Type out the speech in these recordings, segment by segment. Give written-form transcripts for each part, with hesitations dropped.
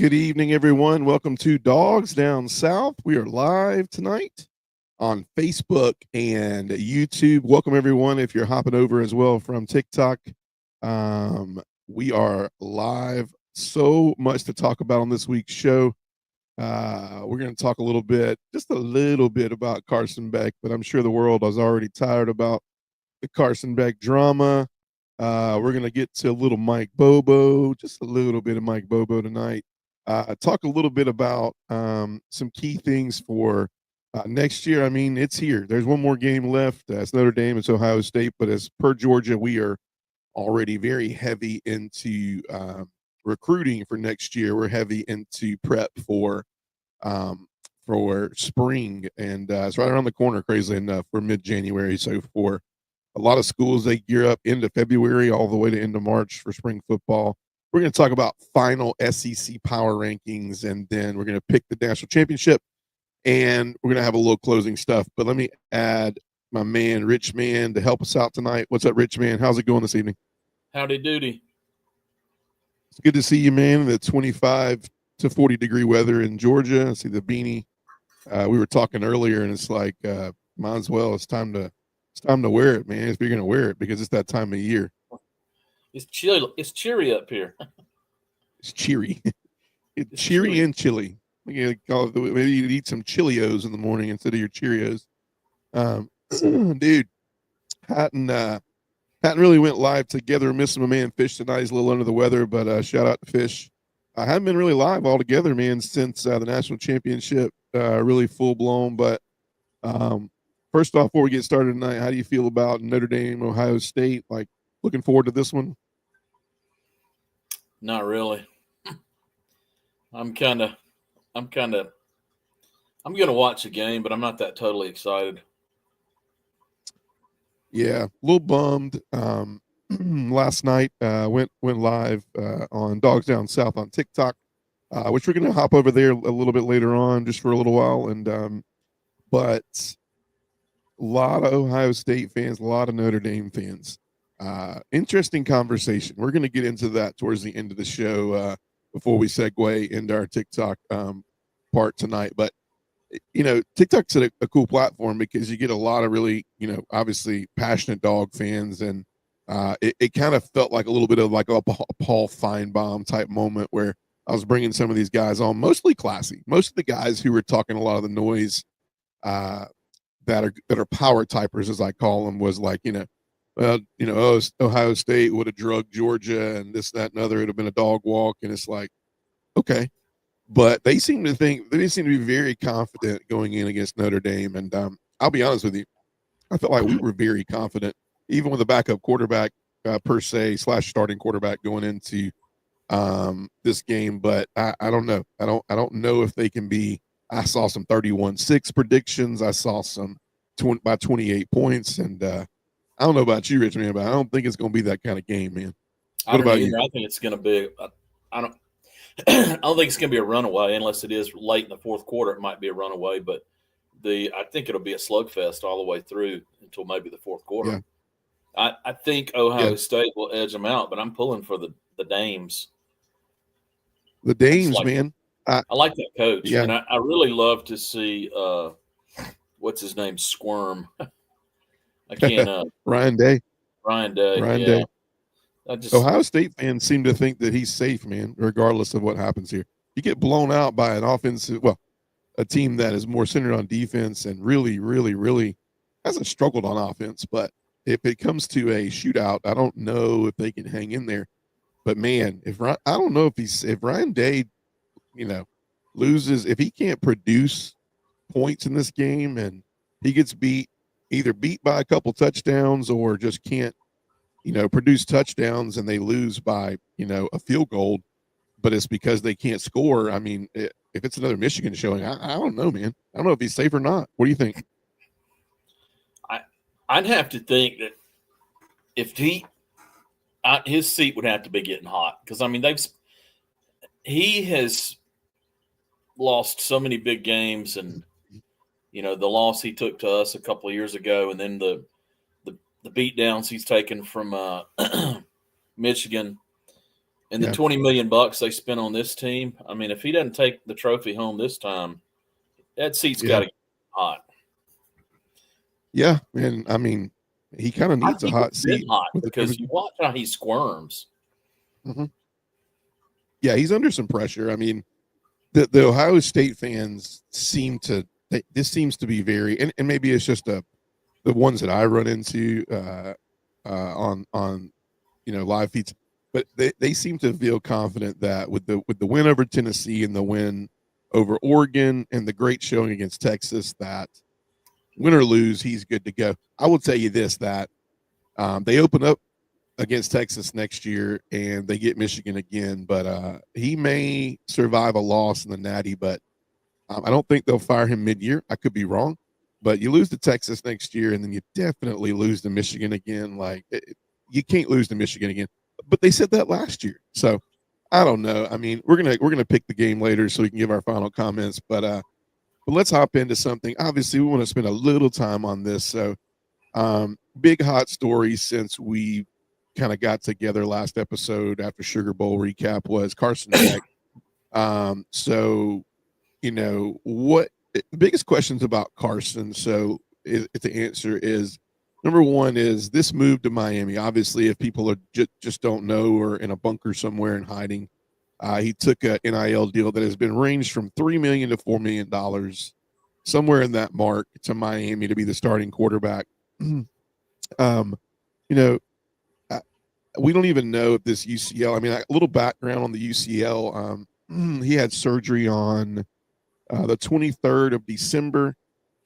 Good evening, everyone. Welcome to Dogs Down South. We are live tonight on Facebook and YouTube. Welcome, everyone, if you're hopping over as well from TikTok. We are live. So much to talk about on this week's show. We're going to talk just a little bit about Carson Beck, but I'm sure the world is already tired about the Carson Beck drama. We're going to get to a little Mike Bobo, just a little bit of Mike Bobo tonight. Talk a little bit about some key things for next year. I mean, it's here. There's one more game left. It's Notre Dame, it's Ohio State, but as per Georgia, we are already very heavy into recruiting for next year. We're heavy into prep for spring, and it's right around the corner, crazily enough. We're mid-January, so for a lot of schools, they gear up into February all the way to end of March for spring football. We're going to talk about final SEC power rankings, and then we're going to pick the national championship, and we're going to have a little closing stuff. But let me add my man, Richman, to help us out tonight. What's up, Richman? How's it going this evening? Howdy doody. It's good to see you, man. The 25 to 40 degree weather in Georgia. I see the beanie. We were talking earlier, and it's like, might as well. It's time to wear it, man. If you're going to wear it, because it's that time of year. It's chill. It's cheery up here. It's cheery. It's cheery and chilly. Maybe you eat some Cheerios in the morning instead of your Cheerios. Dude, hadn't really went live together. Missing my man Fish tonight. He's a little under the weather, but shout out to Fish. I haven't been really live all together, man, since the national championship, really full blown. But first off, before we get started tonight, how do you feel about Notre Dame, Ohio State? Like, looking forward to this one? Not really. I'm gonna watch the game, but I'm not that totally excited. Yeah, a little bummed. Last night went live on Dogs Down South on TikTok, which we're gonna hop over there a little bit later on, just for a little while. And but a lot of Ohio State fans, a lot of Notre Dame fans. Interesting conversation. We're going to get into that towards the end of the show before we segue into our TikTok part tonight. But, TikTok's a cool platform because you get a lot of really, obviously passionate dog fans. And it kind of felt like a little bit of like a Paul Feinbaum type moment where I was bringing some of these guys on, mostly classy. Most of the guys who were talking a lot of the noise that are power typers, as I call them, was like, Ohio State would have drugged Georgia and this, that, and other. It would have been a dog walk. And it's like, okay. But they seem to be very confident going in against Notre Dame. And I'll be honest with you, I felt like we were very confident, even with a backup quarterback per se / starting quarterback going into this game. But I don't know. I don't know if they can be. I saw some 31-6 predictions. I saw some by 28 points. And I don't know about you, Richman, but I don't think it's going to be that kind of game, man. What about you? I think it's going to be. I don't think it's going to be a runaway unless it is late in the fourth quarter. It might be a runaway, but I think it'll be a slugfest all the way through until maybe the fourth quarter. Yeah. I think Ohio State will edge them out, but I'm pulling for the Dames. The Dames, man. I like that coach, and I really love to see what's his name squirm. I can't. Ryan Day. Ryan Day. Ohio State fans seem to think that he's safe, man, regardless of what happens here. You get blown out by a team that is more centered on defense and really, really, really hasn't struggled on offense. But if it comes to a shootout, I don't know if they can hang in there. But man, if Ryan Day, loses, if he can't produce points in this game and he gets either beat by a couple touchdowns or just can't, produce touchdowns and they lose by, a field goal, but it's because they can't score. I mean, if it's another Michigan showing, I don't know, man. I don't know if he's safe or not. What do you think? I'd have to think that if his seat would have to be getting hot because, I mean, he has lost so many big games and, the loss he took to us a couple of years ago and then the beat downs he's taken from Michigan. And the $20 million they spent on this team, I mean, if he doesn't take the trophy home this time, that seat's got to get hot. Yeah, and I mean, he kind of needs a hot seat hot because you watch how he squirms. Mm-hmm. Yeah, he's under some pressure. I mean, the Ohio State fans seem to this seems to be very, and maybe it's just the ones that I run into on live feeds, but they seem to feel confident that with the win over Tennessee and the win over Oregon and the great showing against Texas, that win or lose, he's good to go. I will tell you this, that they open up against Texas next year and they get Michigan again, but he may survive a loss in the Natty, but I don't think they'll fire him mid-year. I could be wrong, but you lose to Texas next year and then you definitely lose to Michigan again. You can't lose to Michigan again, but they said that last year. So I don't know. I mean, we're going to pick the game later so we can give our final comments, but let's hop into something. Obviously we want to spend a little time on this. So big hot story since we kind of got together last episode after Sugar Bowl recap was Carson Beck. So, what the biggest questions about Carson? So the answer is, number one is this move to Miami. Obviously, if people are just don't know or in a bunker somewhere and hiding, he took an NIL deal that has been ranged from $3 million to $4 million, somewhere in that mark, to Miami to be the starting quarterback. We don't even know if this UCL. I mean, a little background on the UCL. He had surgery on the 23rd of December.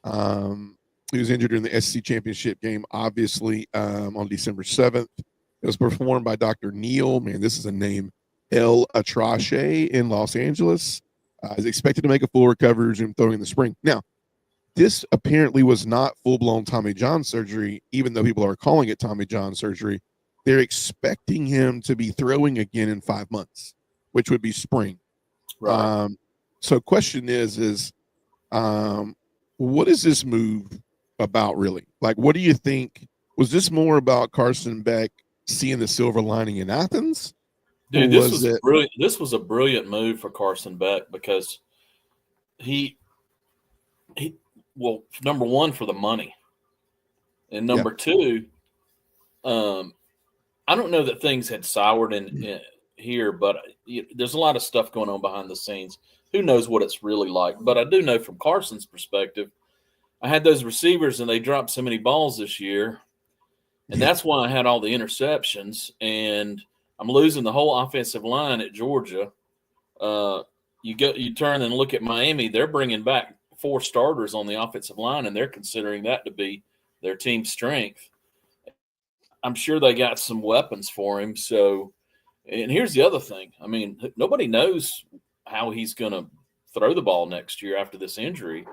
He was injured in the SEC championship game, obviously, on December 7th. It was performed by Dr. Neil. Man, this is a name. El Atrache in Los Angeles. Is expected to make a full recovery, resume throwing in the spring. Now, this apparently was not full-blown Tommy John surgery, even though people are calling it Tommy John surgery. They're expecting him to be throwing again in 5 months, which would be spring. Right. So question is what is this move about really? Like, what do you think? Was this more about Carson Beck seeing the silver lining in Athens? Dude, this was brilliant. This was a brilliant move for Carson Beck because well, number one, for the money, and number two, I don't know that things had soured in here, but there's a lot of stuff going on behind the scenes. Who knows what it's really like? But I do know from Carson's perspective, I had those receivers and they dropped so many balls this year, and that's why I had all the interceptions. And I'm losing the whole offensive line at Georgia. You turn and look at Miami; they're bringing back 4 starters on the offensive line, and they're considering that to be their team strength. I'm sure they got some weapons for him. So, and here's the other thing. I mean, nobody knows how he's going to throw the ball next year after this injury.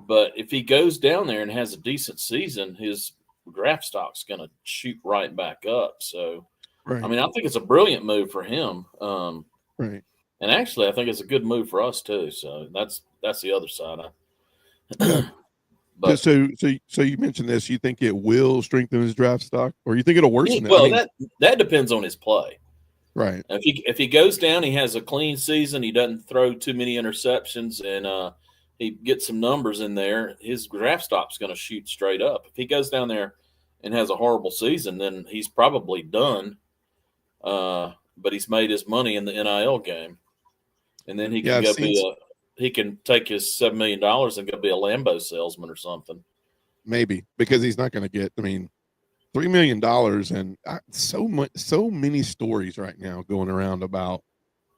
But if he goes down there and has a decent season, his draft stock's going to shoot right back up. So, I mean, I think it's a brilliant move for him. Right. And actually, I think it's a good move for us too. So that's the other side. But so you mentioned this. You think it will strengthen his draft stock, or you think it'll worsen it? Well, I mean, that depends on his play. Right. If he goes down, he has a clean season. He doesn't throw too many interceptions, and he gets some numbers in there. His draft stock's going to shoot straight up. If he goes down there and has a horrible season, then he's probably done. But he's made his money in the NIL game, and then he can he can take his $7 million and go be a Lambo salesman or something. Maybe, because he's not going to get. I mean, $3 million, and so many stories right now going around about.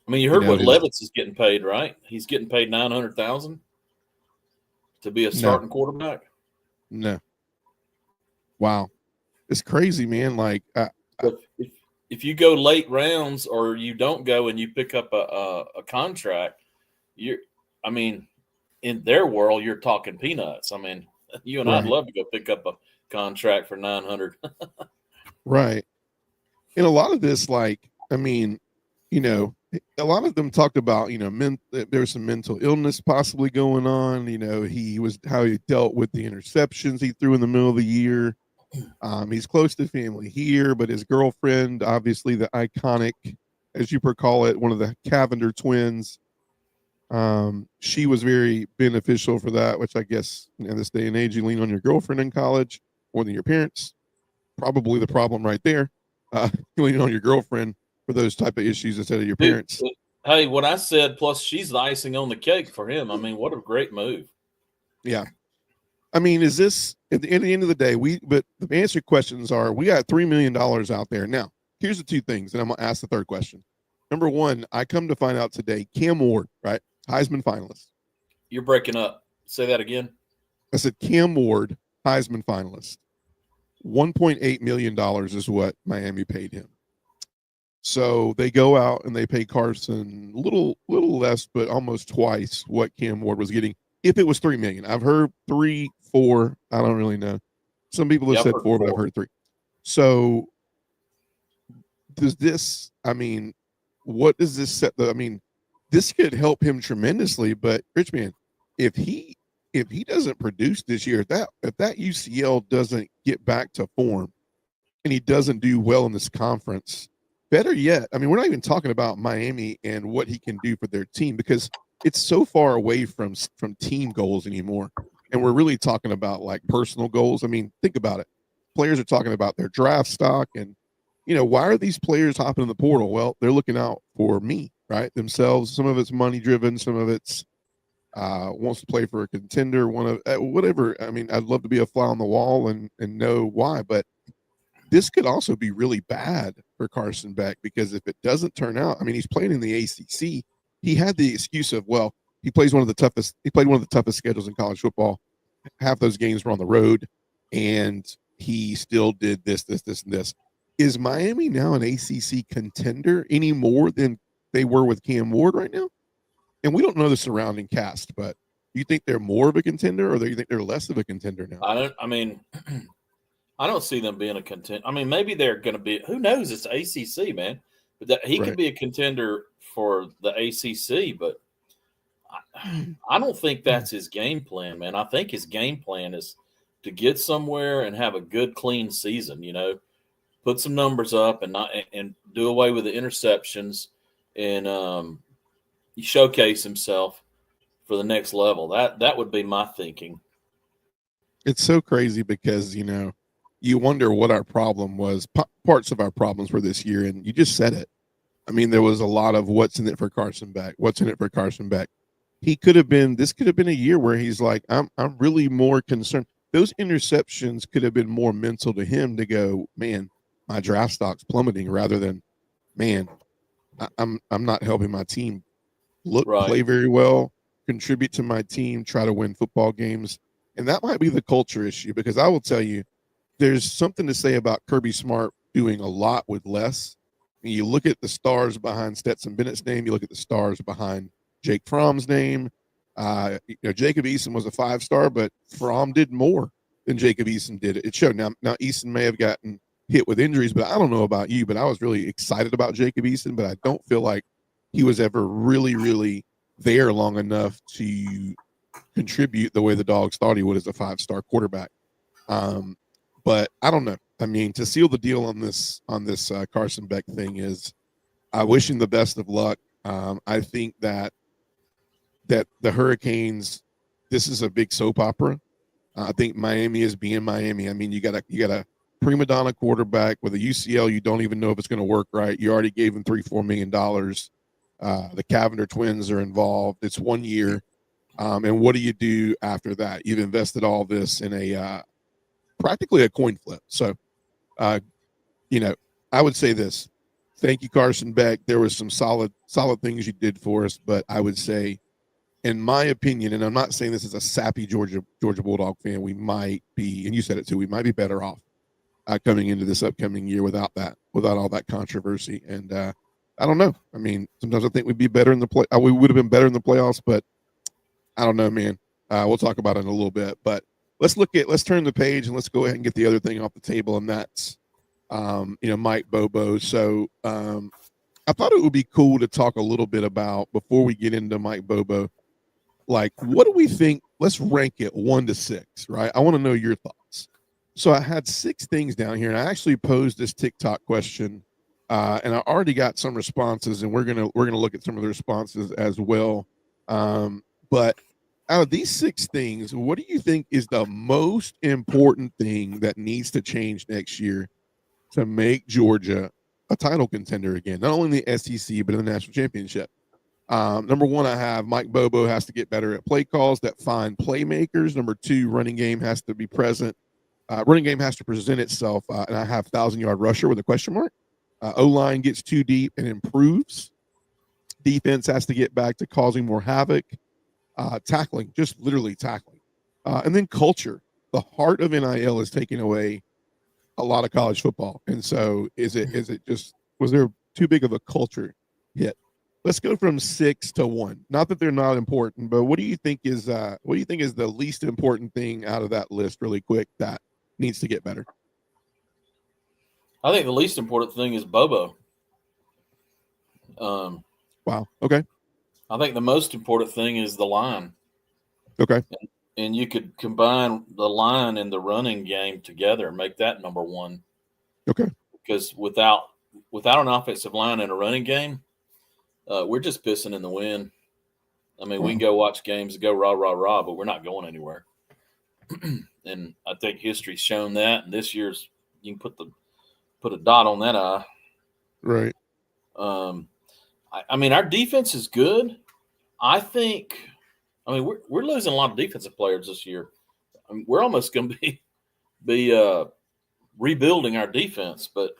I mean, you heard what Levitz is getting paid, right? He's getting paid $900,000 to be a starting quarterback. No. Wow, it's crazy, man. Like, if you go late rounds or you don't go and you pick up a contract, I mean, in their world, you're talking peanuts. I mean, you and I'd love to go pick up a contract for $900. Right. And a lot of this, like, I mean, a lot of them talked about, there was some mental illness possibly going on. How he dealt with the interceptions he threw in the middle of the year. He's close to family here, but his girlfriend, obviously the iconic as you call it, one of the Cavender twins. She was very beneficial for that, which I guess in this day and age, you lean on your girlfriend in college more than your parents. Probably the problem right there. You lean on your girlfriend for those type of issues instead of your parents. Hey, what I said, plus she's the icing on the cake for him. I mean, what a great move. Yeah. I mean, is this at the end of the day? But the answer questions are: we got $3 million out there now. Here's the two things, and I'm gonna ask the third question. Number one, I come to find out today, Cam Ward, right, Heisman finalist. You're breaking up. Say that again. I said Cam Ward, Heisman finalist. $1.8 million is what Miami paid him. So they go out and they pay Carson a little less, but almost twice what Cam Ward was getting. If it was $3 million, I've heard 3, 4. I don't really know. Some people have said 4, but I've heard 3. So does this? I mean, what does this set? I mean, this could help him tremendously. But Richman, if he doesn't produce this year, if that UCL doesn't get back to form, and he doesn't do well in this conference, better yet, I mean, we're not even talking about Miami and what he can do for their team, because it's so far away from team goals anymore. And we're really talking about like personal goals. I mean, think about it. Players are talking about their draft stock, and, you know, why are these players hopping in the portal? Well, they're looking out for me, right? Themselves. Some of it's money driven. Some of it's wants to play for a contender, whatever. I mean, I'd love to be a fly on the wall and know why, but this could also be really bad for Carson Beck, because if it doesn't turn out, I mean, he's playing in the ACC. He had the excuse of, well, he played one of the toughest schedules in college football. Half those games were on the road, and he still did this, and this. Is Miami now an ACC contender any more than they were with Cam Ward right now? And we don't know the surrounding cast, but do you think they're more of a contender, or do you think they're less of a contender now? I don't see them being a contender. I mean, maybe they're going to be. Who knows? It's ACC, man. But he could be a contender for the ACC, but I don't think that's his game plan, man. I think his game plan is to get somewhere and have a good, clean season. You know, put some numbers up and do away with the interceptions and showcase himself for the next level. That would be my thinking. It's so crazy because, you know, you wonder what our problem was. Parts of our problems were this year, and you just said it. I mean, there was a lot of what's in it for Carson Beck. What's in it for Carson Beck? This could have been a year where he's like, I'm really more concerned. Those interceptions could have been more mental to him to go, man, my draft stock's plummeting, rather than, man, I'm not helping my team play very well, contribute to my team, try to win football games. And that might be the culture issue, because I will tell you, there's something to say about Kirby Smart doing a lot with less. And you look at the stars behind Stetson Bennett's name, you look at the stars behind Jake Fromm's name. Jacob Eason was a 5-star, but Fromm did more than Jacob Eason did. It showed. Now Eason may have gotten hit with injuries, but I don't know about you, but I was really excited about Jacob Eason, but I don't feel like he was ever really, really there long enough to contribute the way the Dogs thought he would as a 5-star quarterback. But I don't know. I mean, to seal the deal on this Carson Beck thing is, I wish him the best of luck. I think that the Hurricanes, this is a big soap opera. I think Miami is being Miami. I mean, you got a prima donna quarterback with a UCL. You don't even know if it's going to work right. You already gave him $3-4 million. The Cavender twins are involved. It's 1 year. And what do you do after that? You've invested all this in a practically a coin flip. So, I would say this. Thank you, Carson Beck. There was some solid things you did for us, but I would say, in my opinion, and I'm not saying this as a sappy Georgia Bulldog fan, we might be, and you said it too, we might be better off coming into this upcoming year without all that controversy. And I don't know. I mean, sometimes I think we'd be better in the we would have been better in the playoffs, but I don't know, man. We'll talk about it in a little bit, but let's turn the page and let's go ahead and get the other thing off the table, and that's Mike Bobo. So I thought it would be cool to talk a little bit about, before we get into Mike Bobo, like, what do we think? Let's rank it 1 to 6, right? I want to know your thoughts. So I had 6 things down here, and I actually posed this TikTok question And I already got some responses, and we're gonna look at some of the responses as well. But out of these 6 things, what do you think is the most important thing that needs to change next year to make Georgia a title contender again, not only in the SEC but in the national championship? Number 1, I have Mike Bobo has to get better at play calls that find playmakers. Number 2, running game has to be present. Running game has to present itself, and I have 1,000-yard rusher with a question mark. O-line gets too deep and improves. Defense has to get back to causing more havoc. Tackling, just literally tackling. And then culture. The heart of NIL is taking away a lot of college football. And so is it just, was there too big of a culture hit? Let's go from 6 to 1. Not that they're not important, but what do you think is the least important thing out of that list really quick that needs to get better? I think the least important thing is Bobo. Wow. Okay. I think the most important thing is the line. Okay. And you could combine the line and the running game together and make that number 1. Okay. Because without an offensive line and a running game, we're just pissing in the wind. I mean, we can go watch games and go rah, rah, rah, but we're not going anywhere. And I think history's shown that. And this year's, you can put a dot on that eye. Right. I mean, our defense is good. I mean, we're losing a lot of defensive players this year. I mean, we're almost going to be rebuilding our defense. But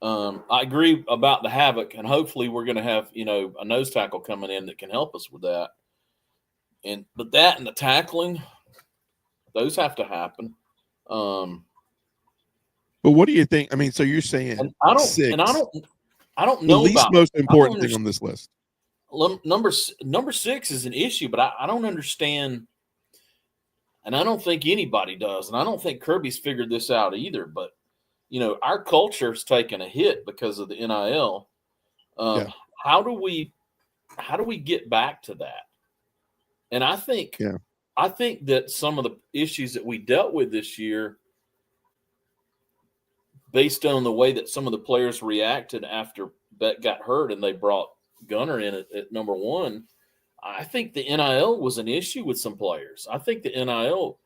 I agree about the havoc, and hopefully we're going to have a nose tackle coming in that can help us with that. But that and the tackling, those have to happen. But what do you think? I mean, so you're saying I don't 6. I don't know the least about most important thing on this list. Number 6 is an issue, but I don't understand, and I don't think anybody does, and I don't think Kirby's figured this out either. But our culture's taken a hit because of the NIL. How do we get back to that? And I think that some of the issues that we dealt with this year, based on the way that some of the players reacted after Beck got hurt and they brought Gunner in at number 1, I think the NIL was an issue with some players. I think the NIL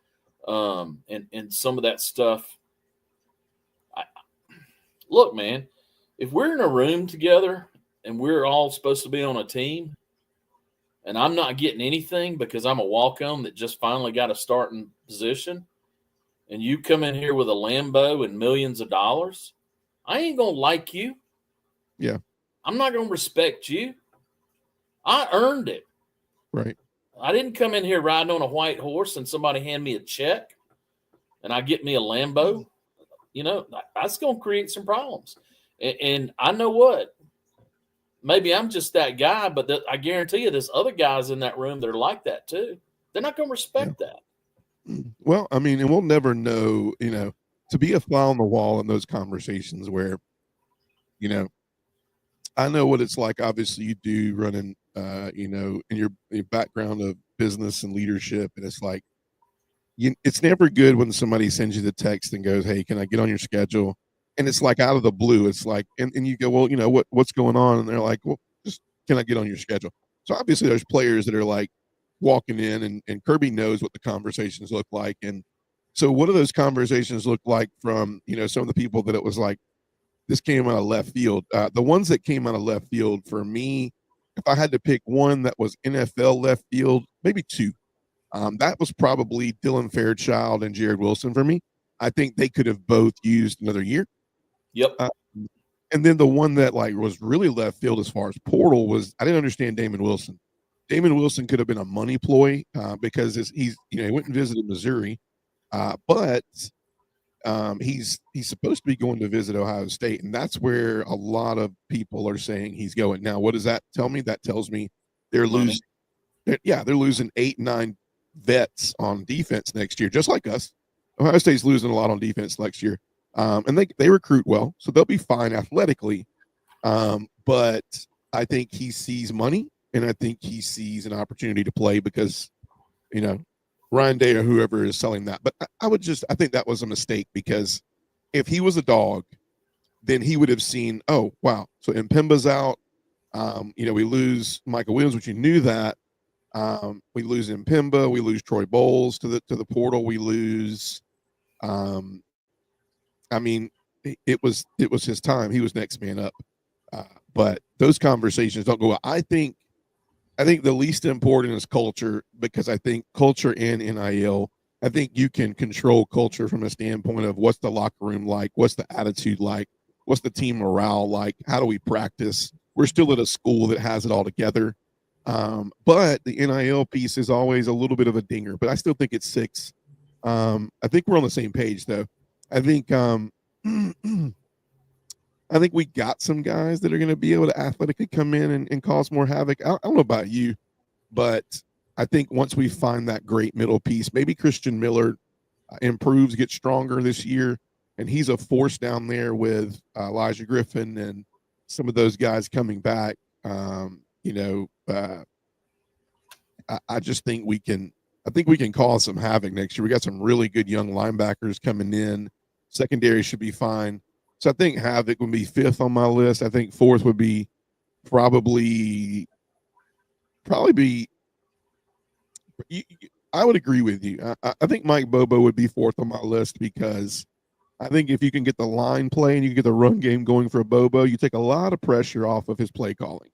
and some of that stuff. Look, man, if we're in a room together and we're all supposed to be on a team and I'm not getting anything because I'm a walk-on that just finally got a starting position, and you come in here with a Lambo and millions of dollars, I ain't going to like you. Yeah. I'm not going to respect you. I earned it. Right. I didn't come in here riding on a white horse and somebody hand me a check and I get me a Lambo. That's going to create some problems. And I know what. Maybe I'm just that guy, but I guarantee you there's other guys in that room that are like that too. They're not going to respect that. Well, I mean, and we'll never know, to be a fly on the wall in those conversations where, I know what it's like. Obviously, you do running, in your background of business and leadership. And it's like, it's never good when somebody sends you the text and goes, "Hey, can I get on your schedule?" And it's like out of the blue. It's like, and you go, "Well, what's going on?" And they're like, "Well, just can I get on your schedule?" So obviously there's players that are like walking in and Kirby knows what the conversations look like. And so what do those conversations look like from, some of the people that it was like, this came out of left field? The ones that came out of left field for me, if I had to pick one that was NFL left field, maybe 2. That was probably Dylan Fairchild and Jared Wilson for me. I think they could have both used another year. Yep. And then the one that was really left field as far as portal was, I didn't understand Damon Wilson. Damon Wilson could have been a money ploy because he went and visited Missouri, but he's supposed to be going to visit Ohio State, and that's where a lot of people are saying he's going. Now, what does that tell me? That tells me they're losing. They're losing 8, 9 vets on defense next year, just like us. Ohio State's losing a lot on defense next year, and they recruit well, so they'll be fine athletically. But I think he sees money, and I think he sees an opportunity to play because, Ryan Day or whoever is selling that. But I think that was a mistake, because if he was a dog, then he would have seen, oh wow, so Mpemba's out. We lose Michael Williams, which you knew that. We lose Mpemba, we lose Troy Bowles to the portal, we lose. I mean, it was his time. He was next man up. But those conversations don't go out. I think the least important is culture, because I think culture and NIL, I think you can control culture from a standpoint of what's the locker room like, what's the attitude like, what's the team morale like, how do we practice. We're still at a school that has it all together. But the NIL piece is always a little bit of a dinger, but I still think it's 6. I think we're on the same page though. I think I think we got some guys that are going to be able to athletically come in and cause more havoc. I don't know about you, but I think once we find that great middle piece, maybe Christian Miller improves, gets stronger this year, and he's a force down there with Elijah Griffin and some of those guys coming back. I just think we can. I think we can cause some havoc next year. We got some really good young linebackers coming in. Secondary should be fine. So I think havoc would be 5th on my list. I think 4th would be probably be. I would agree with you. I think Mike Bobo would be 4th on my list, because I think if you can get the line play and you can get the run game going for a Bobo, you take a lot of pressure off of his play calling.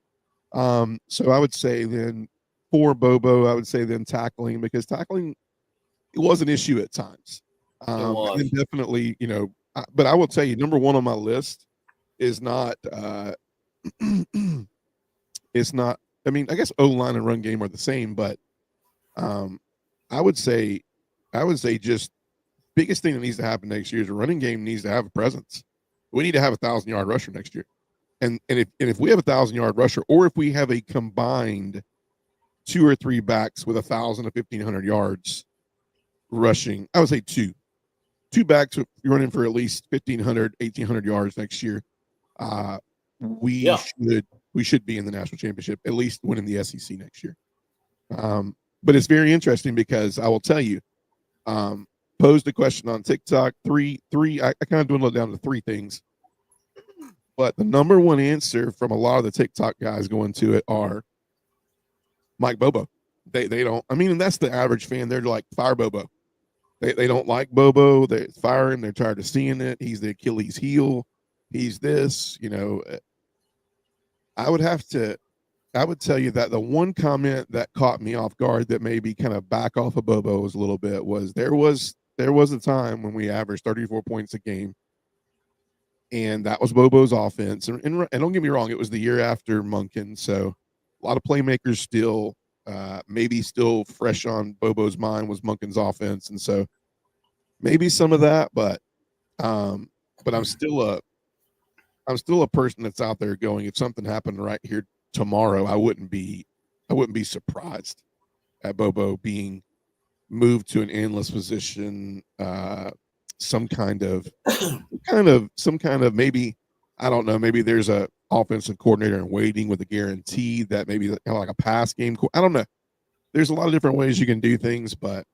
So I would say then for Bobo, I would say then tackling, because tackling, it was an issue at times. And definitely, but I will tell you, number 1 on my list is not, it's not, I mean, I guess O-line and run game are the same, but I would say just biggest thing that needs to happen next year is the running game needs to have a presence. We need to have a 1,000-yard rusher next year. And if we have a 1,000-yard rusher, or if we have a combined 2 or 3 backs with 1,000 to 1,500 yards rushing, I would say 2 backs running for at least 1,500, 1,800 yards next year, we should be in the national championship, at least winning the SEC next year. But it's very interesting, because I will tell you, posed a question on TikTok, I kind of dwindled it down to 3 things. But the number 1 answer from a lot of the TikTok guys going to it are Mike Bobo. They don't, I mean, and that's the average fan. They're like, fire Bobo. They don't like Bobo. They fire him. They're tired of seeing it. He's the Achilles heel. He's this, I would tell you that the one comment that caught me off guard that maybe kind of back off of Bobo's a little bit was there was a time when we averaged 34 points a game, and that was Bobo's offense. And don't get me wrong, it was the year after Monken, so a lot of playmakers still maybe still fresh on Bobo's mind was Monken's offense, and so maybe some of that, but I'm still a person that's out there going, if something happened right here tomorrow, I wouldn't be surprised at Bobo being moved to an analyst position, some kind of maybe, I don't know, maybe there's a offensive coordinator in waiting with a guarantee that maybe kind of like a pass game. I don't know. There's a lot of different ways you can do things, but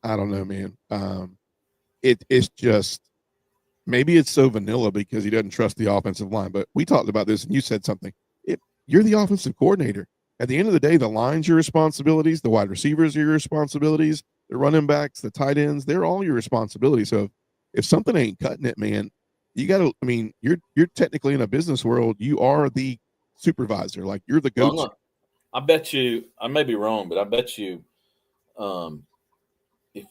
I don't know, man. It's just, maybe it's so vanilla because he doesn't trust the offensive line. But we talked about this, and you said something. You're the offensive coordinator. At the end of the day, the line's your responsibilities. The wide receivers are your responsibilities. The running backs, the tight ends, they're all your responsibility. So if something ain't cutting it, man, you got to, I mean, you're technically in a business world. You are the supervisor. Like, you're the go-to. Well, I bet you, I may be wrong, but I bet you if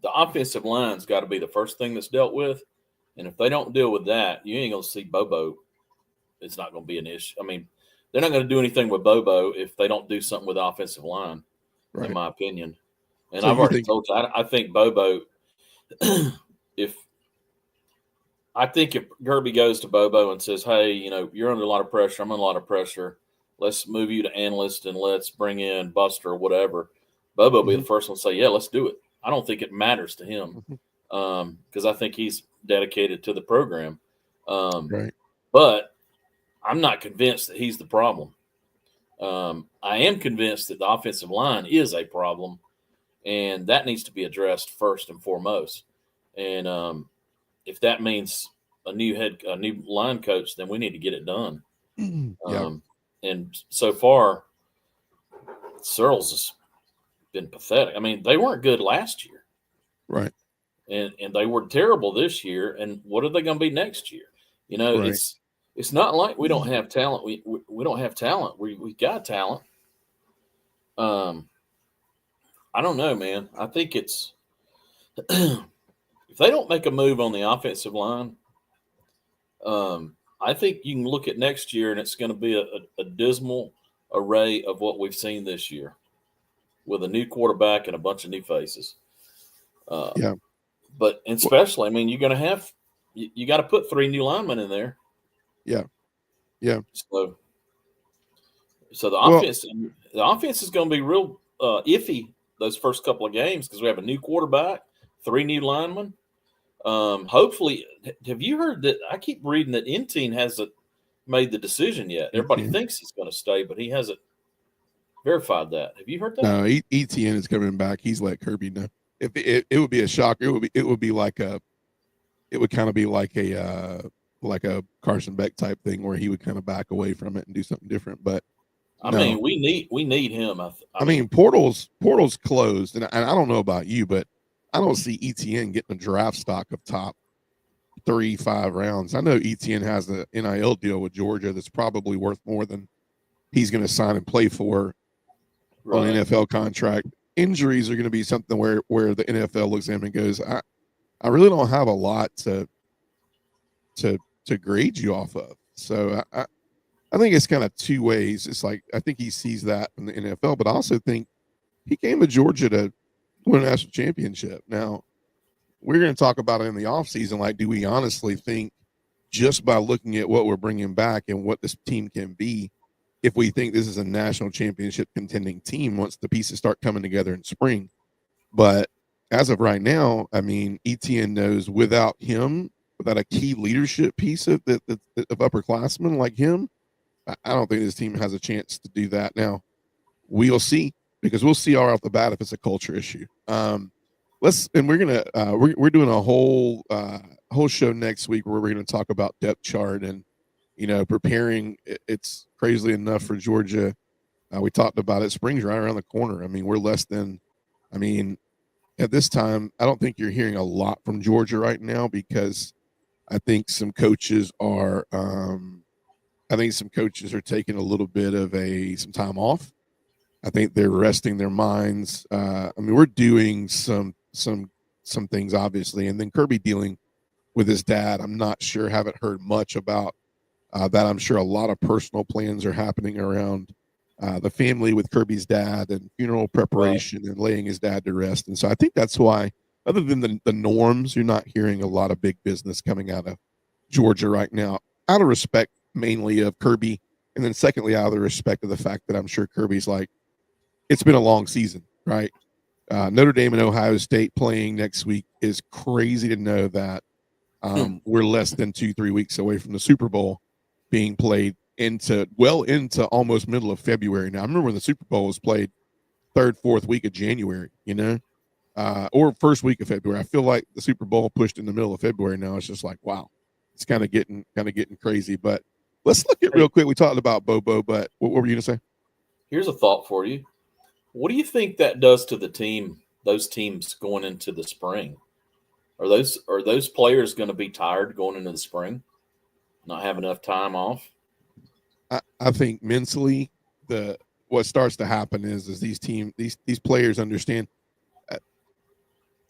the offensive line's got to be the first thing that's dealt with. And if they don't deal with that, you ain't going to see Bobo. It's not going to be an issue. I mean, they're not going to do anything with Bobo if they don't do something with the offensive line, right, in my opinion. And so I've already told you, I think Bobo, if Gerby goes to Bobo and says, hey, you're under a lot of pressure, I'm under a lot of pressure, let's move you to analyst and let's bring in Buster or whatever, Bobo will be the first one to say, yeah, let's do it. I don't think it matters to him because I think he's dedicated to the program. Right. But I'm not convinced that he's the problem. I am convinced that the offensive line is a problem, and that needs to be addressed first and foremost. And if that means a new line coach, then we need to get it done. Yeah. And so far, Searles has been pathetic. I mean, they weren't good last year, Right. and they were terrible this year. And what are they going to be next year? You know, Right. it's not like we don't have talent. We don't have talent. We got talent. I don't know, man. I think it's if they don't make a move on the offensive line, I think you can look at next year and it's going to be a dismal array of what we've seen this year with a new quarterback and a bunch of new faces. Yeah. But especially, I mean, you're going to have you got to put 3 new linemen in there. Yeah. Yeah. So the offense is going to be real iffy those first couple of games because we have a new quarterback, 3 new linemen. Hopefully, have you heard that? I keep reading that Etienne hasn't made the decision yet. Everybody thinks he's going to stay, but he hasn't verified that. Have you heard that? No, Etienne is coming back. He's let Kirby know. If it would be a shock, it would be like a Carson Beck type thing where he would kind of back away from it and do something different. But I mean, we need him. I mean, portal's closed, and I don't know about you, but I don't see Etienne getting a draft stock of top 3-5 rounds. I know Etienne has an NIL deal with Georgia that's probably worth more than he's going to sign and play for on an NFL contract. Injuries are going to be something where the NFL looks at him and goes, I really don't have a lot to grade you off of. So I think it's kind of two ways. It's like I think he sees that in the NFL, but I also think he came to Georgia to win a national championship. Now, we're going to talk about it in the offseason. Like, do we honestly think just by looking at what we're bringing back and what this team can be, if we think this is a national championship contending team once the pieces start coming together in spring? But as of right now, I mean, Etienne knows without him, without a key leadership piece of upperclassmen like him, I don't think this team has a chance to do that. Now, we'll see, because we'll see all off the bat if it's a culture issue. We're doing a whole show next week where we're going to talk about depth chart and, preparing. It's crazily enough for Georgia. We talked about it. Spring's right around the corner. I mean, we're at this time, I don't think you're hearing a lot from Georgia right now because I think some coaches are taking a little bit of some time off. I think they're resting their minds. I mean, we're doing some things obviously, and then Kirby dealing with his dad. I'm not sure. Haven't heard much about that. I'm sure a lot of personal plans are happening around the family with Kirby's dad and funeral preparation and laying his dad to rest. And so I think that's why, other than the norms, you're not hearing a lot of big business coming out of Georgia right now, out of respect mainly of Kirby, and then secondly out of the respect of the fact that I'm sure Kirby's like, it's been a long season, right? Notre Dame and Ohio State playing next week is crazy to know that we're less than 2-3 weeks away from the Super Bowl being played into almost middle of February. Now, I remember when the Super Bowl was played 3rd, 4th week of January, or first week of February. I feel like the Super Bowl pushed in the middle of February now. It's just like, wow, it's kind of getting crazy. But let's look at real quick. We talked about Bobo, but what were you going to say? Here's a thought for you. What do you think that does to the team, those teams going into the spring? Are those players going to be tired going into the spring, not have enough time off? I think mentally, what starts to happen is these players understand.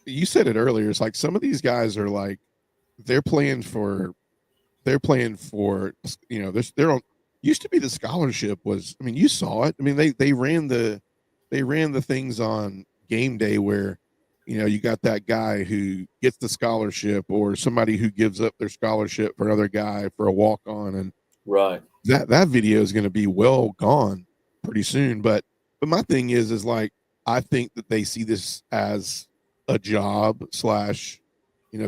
You said it earlier. It's like some of these guys are like they're playing for they're on. Used to be the scholarship was. I mean, you saw it. I mean, they ran the things on game day where, you got that guy who gets the scholarship or somebody who gives up their scholarship for another guy for a walk on, and right. That video is going to be well gone pretty soon. But my thing is like, I think that they see this as a job /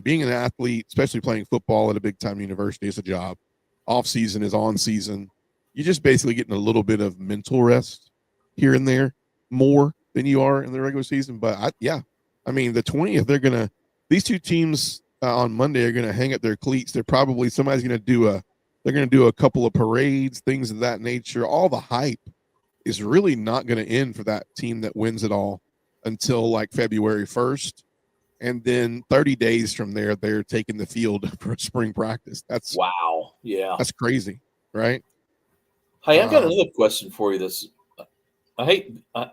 being an athlete, especially playing football at a big time university, is a job. Off season is on season. You're just basically getting a little bit of mental rest here and there more than you are in the regular season. But I mean, the 20th, these two teams on Monday are going to hang up their cleats. Somebody's going to do a couple of parades, things of that nature. All the hype is really not going to end for that team that wins it all until like February 1st. And then 30 days from there, they're taking the field for spring practice. Wow. Yeah. That's crazy, right? Hey, I've got another question for you.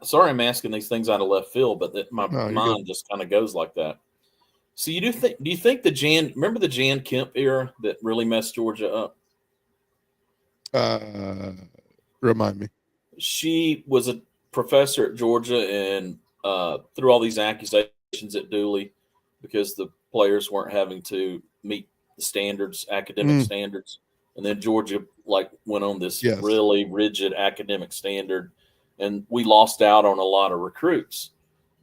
Sorry I'm asking these things out of left field, but my mind just kind of goes like that. So do you think remember the Jan Kemp era that really messed Georgia up? Remind me. She was a professor at Georgia and threw all these accusations at Dooley because the players weren't having to meet the standards, academic standards. And then Georgia went on this really rigid academic standard, and we lost out on a lot of recruits.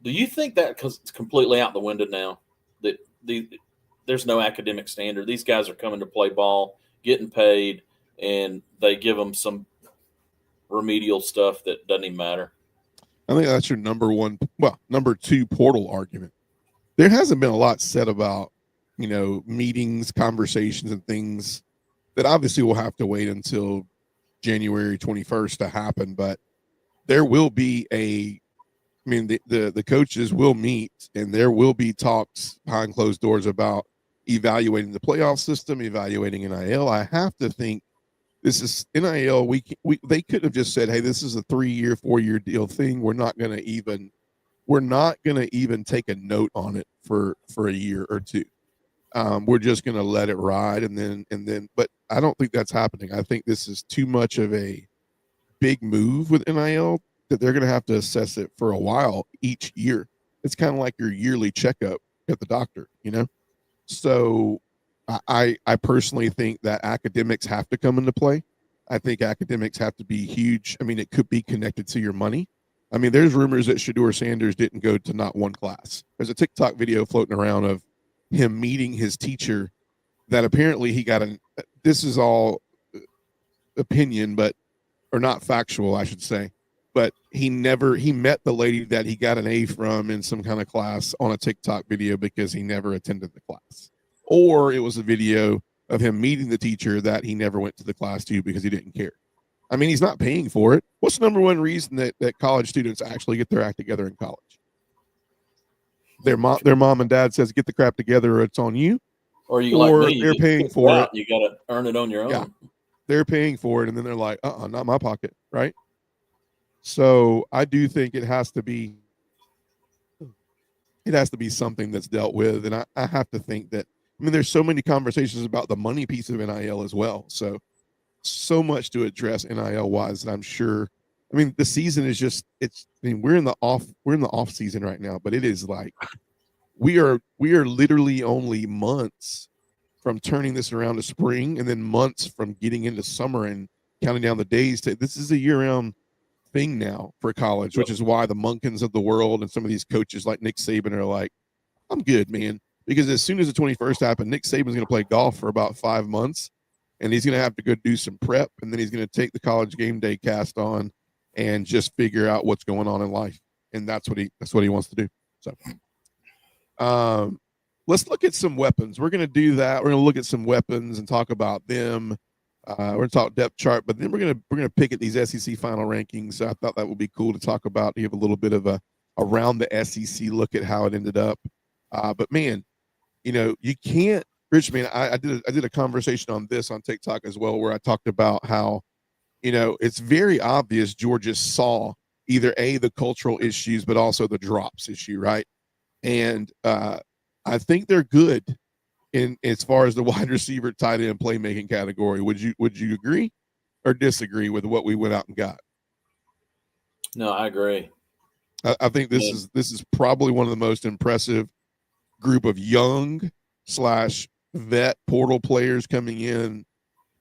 Do you think that it's completely out the window now? That there's no academic standard. These guys are coming to play ball, getting paid, and they give them some remedial stuff that doesn't even matter. I think that's your number two portal argument. There hasn't been a lot said about, meetings, conversations, and things that obviously will have to wait until January 21st to happen. But there will be the coaches will meet, and there will be talks behind closed doors about evaluating the playoff system, evaluating NIL. I have to think this is NIL. They could have just said, "Hey, this is a 3-year, 4-year deal thing. We're not going to even take a note on it for a year or two. We're just going to let it ride, and then. But I don't think that's happening. I think this is too much of a big move with NIL that they're going to have to assess it for a while each year. It's kind of like your yearly checkup at the doctor, So I personally think that academics have to come into play. I think academics have to be huge. I mean, it could be connected to your money. I mean, there's rumors that Shedeur Sanders didn't go to not one class. There's a TikTok video floating around of him meeting his teacher that apparently he got this is all opinion, or not factual, I should say. But he met the lady that he got an A from in some kind of class on a TikTok video because he never attended the class. Or it was a video of him meeting the teacher that he never went to the class to because he didn't care. I mean, he's not paying for it. What's the number one reason that college students actually get their act together in college? Their mom and dad says, get the crap together or it's on you. Or they're paying for it. You got to earn it on your own. Yeah, they're paying for it, and then they're like, not my pocket, right? So I do think it has to be something that's dealt with. And I have to think that, there's so many conversations about the money piece of NIL as well. So much to address NIL wise. And I'm sure, the season is we're in the off season right now, but it is like, we are literally only months from turning this around to spring, and then months from getting into summer and counting down the days this is a year round thing now for college, which is why the Munkins of the world and some of these coaches like Nick Saban are like, I'm good, man. Because as soon as the 21st happened, Nick Saban's going to play golf for about 5 months, and he's going to have to go do some prep, and then he's going to take the College Game Day cast on and just figure out what's going on in life. And that's what he wants to do. So let's look at some weapons. We're going to do that. We're going to look at some weapons and talk about them. We're going to talk depth chart, but then we're going to pick at these SEC final rankings. So I thought that would be cool to talk about. You have a little bit of a around the SEC look at how it ended up. But man, you can't, Richman. I did a conversation on this on TikTok as well, where I talked about how, it's very obvious Georgia saw either the cultural issues, but also the drops issue, right? And I think they're good in as far as the wide receiver, tight end, playmaking category. Would you agree or disagree with what we went out and got? No, I agree. I think this is probably one of the most impressive group of young / vet portal players coming in.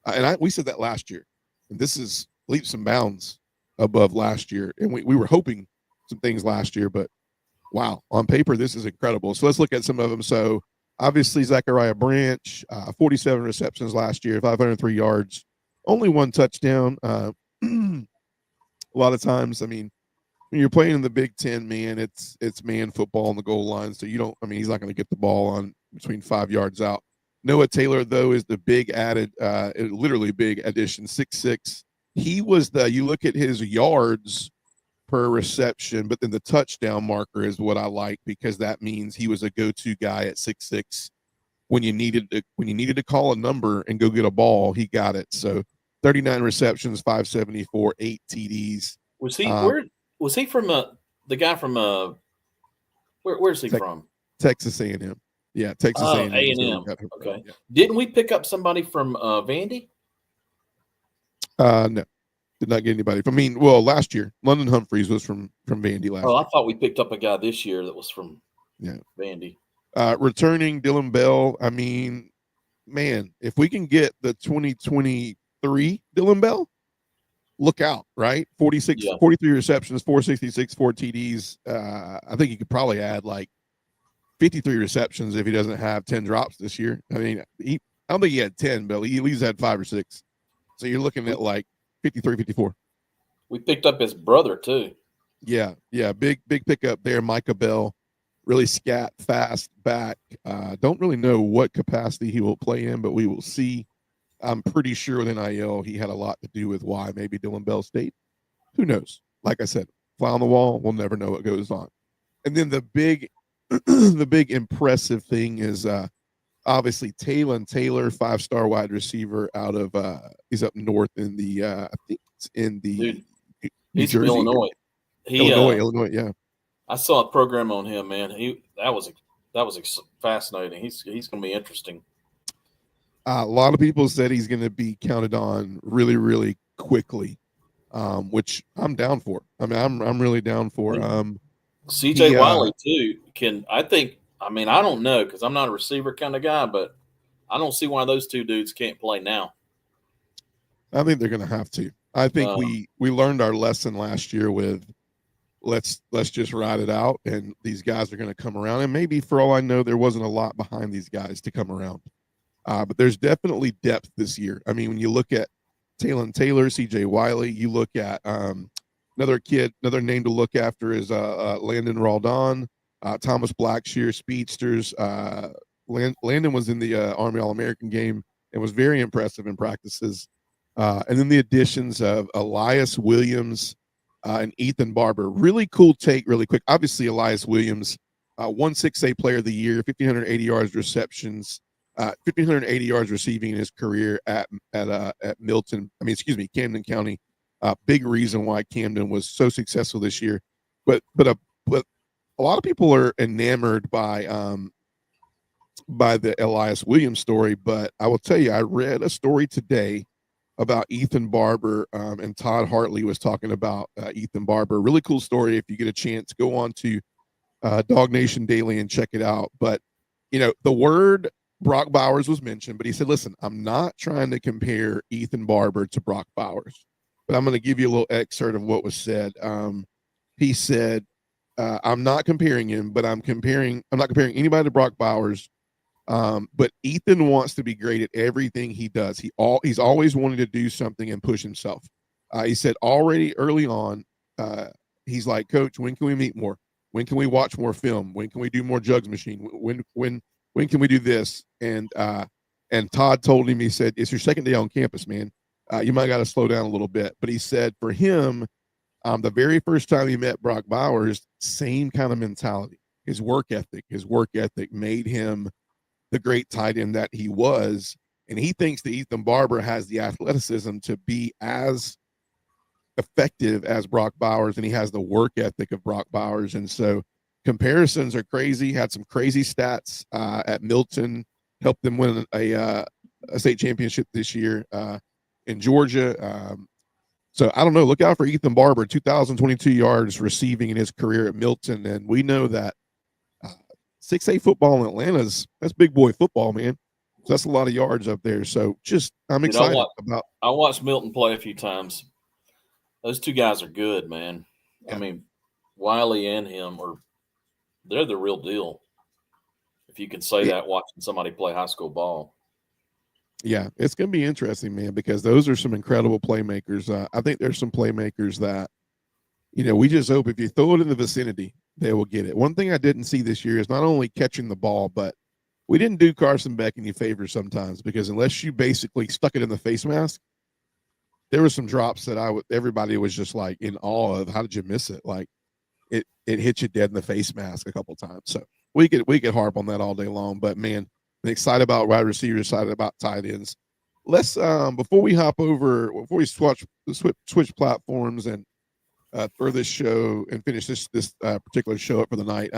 And we said that last year. And this is leaps and bounds above last year. And we were hoping some things last year, but wow, on paper, this is incredible. So let's look at some of them. So obviously, Zachariah Branch, 47 receptions last year, 503 yards, only 1 touchdown. A lot of times, when you're playing in the Big Ten, man, it's man football on the goal line. So he's not going to get the ball on between 5 yards out. Noah Taylor, though, is the big added, literally big addition, 6'6". He was you look at his yards per reception, but then the touchdown marker is what I like because that means he was a go-to guy at 6'6". When you needed to call a number and go get a ball, he got it. So 39 receptions, 574, 8 TDs. Was he was he from the guy from where's he from? Texas A&M. Yeah, Texas A&M. A&M. Okay. Yeah. Didn't we pick up somebody from Vandy? No. Did not get anybody. Last year, London Humphreys was from Vandy last year. I thought we picked up a guy this year that was from Vandy. Returning Dylan Bell. I mean, man, if we can get the 2023 Dylan Bell, look out, right? 43 receptions, 466, 4 TDs. I think he could probably add like 53 receptions if he doesn't have 10 drops this year. I mean, I don't think he had 10, but he at least had 5 or 6. So you're looking at like 53, 54. We picked up his brother too. Yeah. Big pickup there. Micah Bell, really scat, fast back. Don't really know what capacity he will play in, but we will see. I'm pretty sure with NIL, he had a lot to do with why maybe Dylan Bell stayed. Who knows? Like I said, fly on the wall. We'll never know what goes on. And then the big impressive thing is obviously Taylon Taylor, 5-star wide receiver out of he's up north in the I think it's in the New Jersey, Illinois. Illinois, yeah. I saw a program on him, man. That was fascinating. He's going to be interesting. A lot of people said he's going to be counted on really, really quickly, which I'm down for. I mean, I'm really down for. CJ Wiley too I don't know because I'm not a receiver kind of guy, but I don't see why those two dudes can't play now. I think they're going to have to. I think we learned our lesson last year with let's just ride it out, and these guys are going to come around. And maybe for all I know, there wasn't a lot behind these guys to come around. But there's definitely depth this year. I mean, when you look at Taylon Taylor, CJ Wiley, you look at another name to look after is Landon Raldon, Thomas Blackshear, speedsters. Landon was in the Army All-American game and was very impressive in practices. And then the additions of Elias Williams and Ethan Barber. Really cool take, really quick. Obviously, Elias Williams, 1-6A player of the year, 1,580 yards receptions. 1,580 yards receiving in his career at Camden County. Big reason why Camden was so successful this year. But a lot of people are enamored by the Elias Williams story. But I will tell you, I read a story today about Ethan Barber, and Todd Hartley was talking about Ethan Barber. Really cool story. If you get a chance, go on to Dog Nation Daily and check it out. But the word Brock Bowers was mentioned, but he said, listen, I'm not trying to compare Ethan Barber to Brock Bowers, but I'm going to give you a little excerpt of what was said. He said, I'm not comparing him, but I'm not comparing anybody to Brock Bowers. But Ethan wants to be great at everything he does. He's always wanted to do something and push himself. He said already early on, he's like, Coach, when can we meet more? When can we watch more film? When can we do more jugs machine? When can we do this? And Todd told him, he said, it's your second day on campus, man. You might got to slow down a little bit. But he said for him, the very first time he met Brock Bowers, same kind of mentality. His work ethic made him the great tight end that he was. And he thinks that Ethan Barber has the athleticism to be as effective as Brock Bowers, and he has the work ethic of Brock Bowers. And so comparisons are crazy. Had some crazy stats at Milton, helped them win a state championship this year in Georgia. So I don't know. Look out for Ethan Barber, 2,022 yards receiving in his career at Milton. And we know that 6A football in Atlanta's that's big boy football, man. So that's a lot of yards up there. So I'm excited about. I watched Milton play a few times. Those two guys are good, man. Yeah. I mean, Wiley and him they're the real deal. If you can say that watching somebody play high school ball. Yeah, it's going to be interesting, man, because those are some incredible playmakers. I think there's some playmakers that, we just hope if you throw it in the vicinity, they will get it. One thing I didn't see this year is not only catching the ball, but we didn't do Carson Beck any favors sometimes, because unless you basically stuck it in the face mask, there were some drops that everybody was just like in awe of. How did you miss it? Like it hit you dead in the face mask a couple times. So we could harp on that all day long. But man, I'm excited about wide receivers, excited about tight ends. Let's before we switch platforms and for this show and finish this particular show up for the night.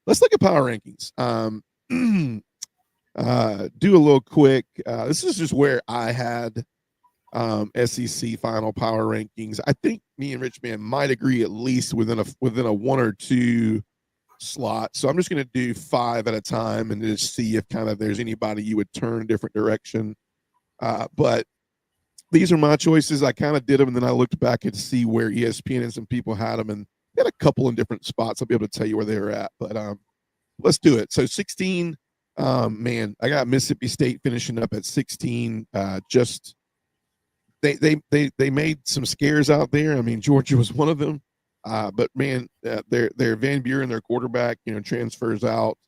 Let's look at power rankings. Do a little quick. This is just where I had SEC final power rankings. I think me and Richman might agree at least within a one or two slot. So I'm just going to do 5 at a time and just see if kind of there's anybody you would turn a different direction. But these are my choices. I kind of did them, and then I looked back to see where ESPN and some people had them, and they had a couple in different spots. I'll be able to tell you where they were at. But let's do it. So 16, man, I got Mississippi State finishing up at 16. Just they made some scares out there. I mean, Georgia was one of them. But man, their Van Buren, their quarterback, transfers out.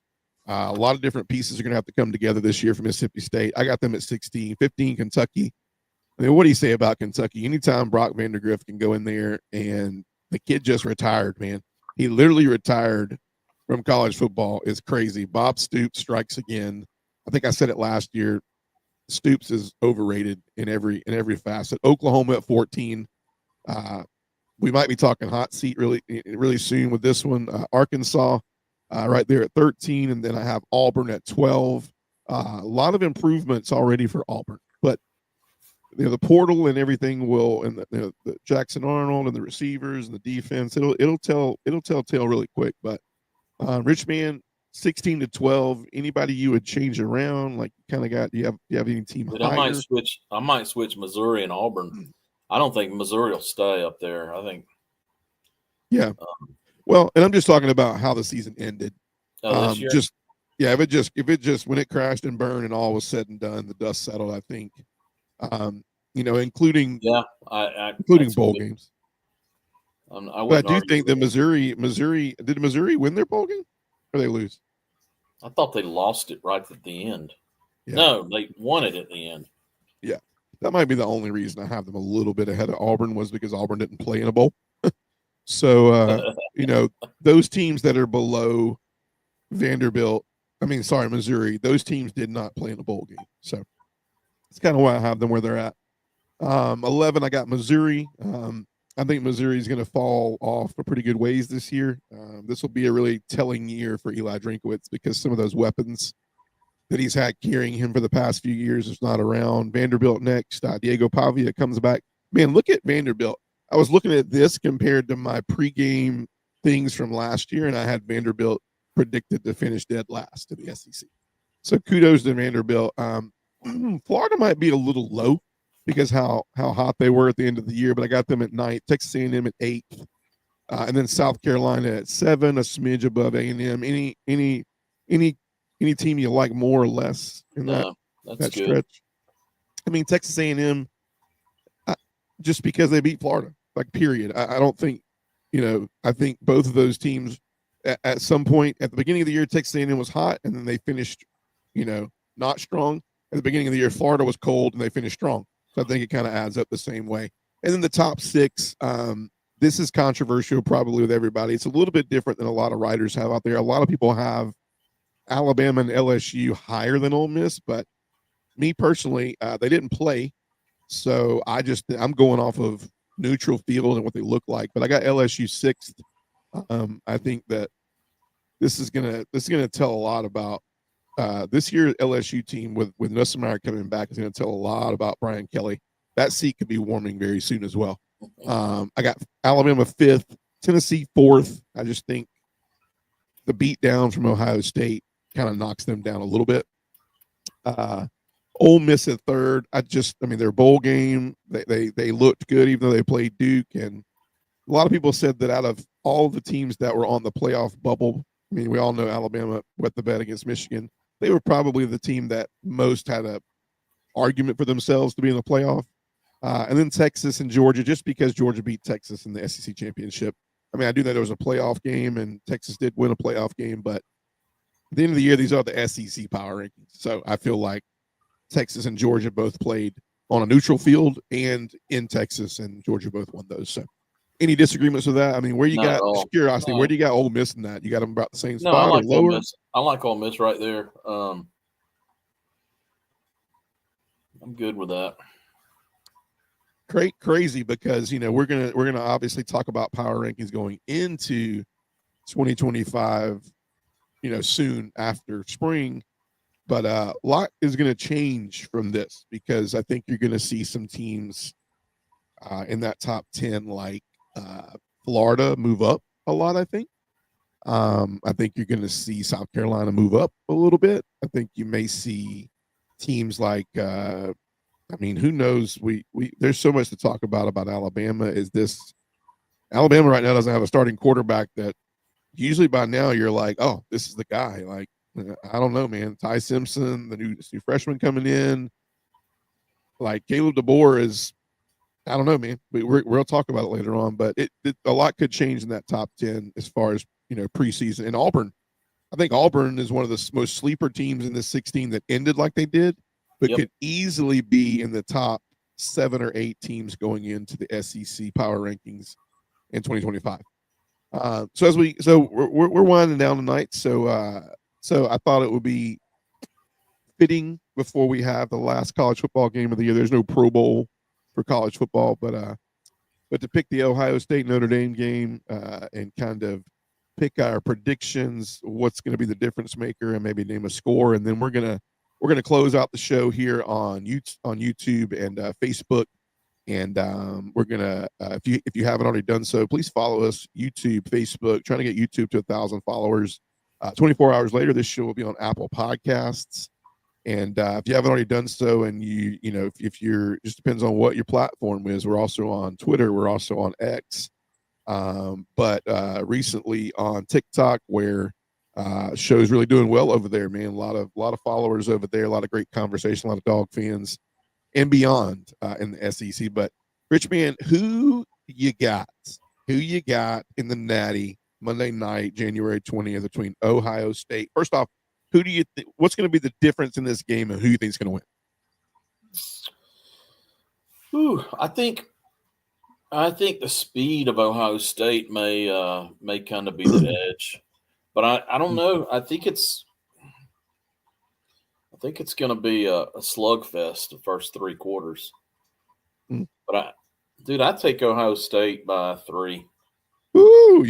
A lot of different pieces are going to have to come together this year for Mississippi State. I got them at 16. 15, Kentucky. I mean, what do you say about Kentucky? Anytime Brock Vandagriff can go in there, and the kid just retired, man. He literally retired from college football. Is crazy. Bob Stoops strikes again. I think I said it last year. Stoops is overrated in every facet. Oklahoma at 14. We might be talking hot seat really soon with this one. Arkansas right there at 13, and then I have Auburn at 12. A lot of improvements already for Auburn, but the portal and everything will, and the Jackson Arnold and the receivers and the defense, it'll tell really quick. But Richman, 16 to 12. Anybody you would change around? Like, kind of got, do you have any team higher? I might switch Missouri and Auburn. I don't think Missouri will stay up there. I think. Yeah. Well, and I'm just talking about how the season ended. This year? If it just when it crashed and burned and all was said and done, the dust settled. I think. Including bowl games. But I do think that Missouri did Missouri win their bowl game, or they lose? I thought they lost it right at the end. Yeah. No, they won it at the end. Yeah, that might be the only reason I have them a little bit ahead of Auburn, was because Auburn didn't play in a bowl. So those teams that are below Missouri, those teams did not play in a bowl game. So that's kind of why I have them where they're at. 11, I got Missouri. I think Missouri is going to fall off a pretty good ways this year. This will be a really telling year for Eli Drinkwitz, because some of those weapons that he's had carrying him for the past few years is not around. Vanderbilt next. Diego Pavia comes back. Man, look at Vanderbilt. I was looking at this compared to my pregame things from last year, and I had Vanderbilt predicted to finish dead last to the SEC. So kudos to Vanderbilt. Florida might be a little low because how hot they were at the end of the year, but I got them at 9th. Texas A&M at 8th, and then South Carolina at 7, a smidge above A&M. Any team you like more or less in that stretch? I mean, Texas A&M, just because they beat Florida, like, period. I don't think, I think both of those teams at some point at the beginning of the year, Texas A&M was hot, and then they finished, not strong. At the beginning of the year, Florida was cold, and they finished strong. So I think it kind of adds up the same way. And then the top 6, this is controversial probably with everybody. It's a little bit different than a lot of writers have out there. A lot of people have Alabama and LSU higher than Ole Miss, but me personally, they didn't play. So I'm going off of neutral field and what they look like. But I got LSU 6th. I think that this is gonna tell a lot about this year LSU team with Nussmeier coming back is going to tell a lot about Brian Kelly. That seat could be warming very soon as well. I got Alabama 5th, Tennessee 4th. I just think the beat down from Ohio State kind of knocks them down a little bit. Ole Miss at 3rd. Their bowl game, they looked good even though they played Duke. And a lot of people said that out of all the teams that were on the playoff bubble, I mean, we all know Alabama wet the bed against Michigan. They were probably the team that most had a argument for themselves to be in the playoff. And then Texas and Georgia, just because Georgia beat Texas in the SEC championship. I mean, I do know there was a playoff game, and Texas did win a playoff game, but at the end of the year, these are the SEC power rankings. So I feel like Texas and Georgia both played on a neutral field and in Texas, and Georgia both won those. So any disagreements with that? I mean, where you Not at got, all. just curiosity, No. where do you got Ole Miss in that? You got them about the same No, I spot or like Ole lower? Miss. I like Ole Miss right there. I'm good with that. Crazy because we're gonna obviously talk about power rankings going into 2025, soon after spring. But a lot is going to change from this because I think you're going to see some teams in that top 10, like Florida, move up a lot. I think you're going to see South Carolina move up a little bit. I think you may see teams like, who knows? We there's so much to talk about Alabama. Alabama right now doesn't have a starting quarterback that usually by now you're like, oh, this is the guy. Like, I don't know, man. Ty Simpson, the new freshman coming in, like Caleb DeBoer is, I don't know, man. We'll talk about it later on, but a lot could change in that top 10 as far as preseason. And Auburn, I think Auburn is one of the most sleeper teams in this 16 that ended like they did, but could easily be in the top 7 or 8 teams going into the SEC power rankings in 2025. So we're winding down tonight. So I thought it would be fitting before we have the last college football game of the year. There's no Pro Bowl for college football, but to pick the Ohio State Notre Dame game and kind of pick our predictions, what's going to be the difference maker, and maybe name a score, and then we're gonna close out the show here on YouTube and Facebook. And we're gonna, if you haven't already done so, please follow us YouTube, Facebook. Trying to get YouTube to 1,000 followers. 24 hours later, this show will be on Apple Podcasts. And if you haven't already done so, and if you're, just depends on what your platform is. We're also on Twitter. We're also on X. But recently on TikTok, where show's really doing well over there, man. A lot of followers over there. A lot of great conversation. A lot of dog fans and beyond in the SEC. But Richman, who you got in the Natty Monday night, January 20th, between Ohio State? First off, who do you think? What's going to be the difference in this game, and who you think is going to win? I think the speed of Ohio State may kind of be the edge, but I don't know. I think it's going to be a slugfest the first 3 quarters. But I take Ohio State by 3. Ooh,